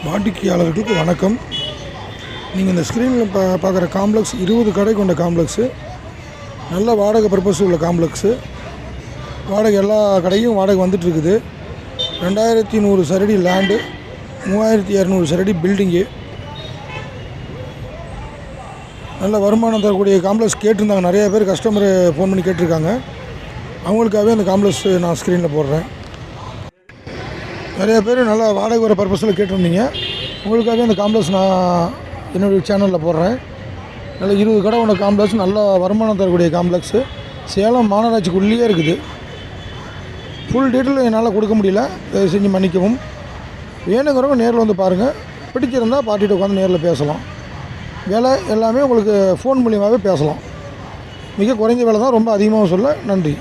வாடிக்கையாளர்களுக்கு வணக்கம். நீங்கள் இந்த ஸ்க்ரீனில் பார்க்குற காம்ப்ளெக்ஸ் 20 கடை கொண்ட காம்ப்ளெக்ஸு. நல்ல வாடகை பர்பஸ் உள்ள காம்ப்ளெக்ஸு. வாடகை எல்லா கடையும் வாடகை வந்துட்டுருக்குது. 2100 சதுரடி லேண்டு, 3200 சதுரடி பில்டிங்கு. நல்ல வருமானம் தரக்கூடிய காம்ப்ளெக்ஸ் கேட்டிருந்தாங்க. நிறைய பேர் கஸ்டமர் ஃபோன் பண்ணி கேட்டிருக்காங்க. அவங்களுக்காகவே அந்த காம்ப்ளெக்ஸ் நான் ஸ்க்ரீனில் போடுறேன். நிறைய பேர் நல்லா வாடகை வர பர்பஸில் கேட்டிருந்தீங்க. உங்களுக்காகவே அந்த காம்ப்ளெக்ஸ் நான் என்னுடைய சேனலில் போடுறேன். நல்ல 20 கடை கொண்ட காம்ப்ளெக்ஸ், நல்ல வருமானம் தரக்கூடிய காம்ப்ளெக்ஸு. சேலம் மாநகராட்சிக்குள்ளேயே இருக்குது. ஃபுல் டீட்டெயில் என்னால் கொடுக்க முடியல, தயவு செஞ்சு மன்னிக்கவும். வேணுங்கிறவங்க நேரில் வந்து பாருங்கள். பிடிச்சிருந்தால் பார்ட்டிகிட்ட உட்காந்து நேரில் பேசலாம். விலை எல்லாமே உங்களுக்கு ஃபோன் மூலியமாகவே பேசலாம். மிக குறைஞ்ச விலை தான், ரொம்ப அதிகமாக சொல்ல. நன்றி.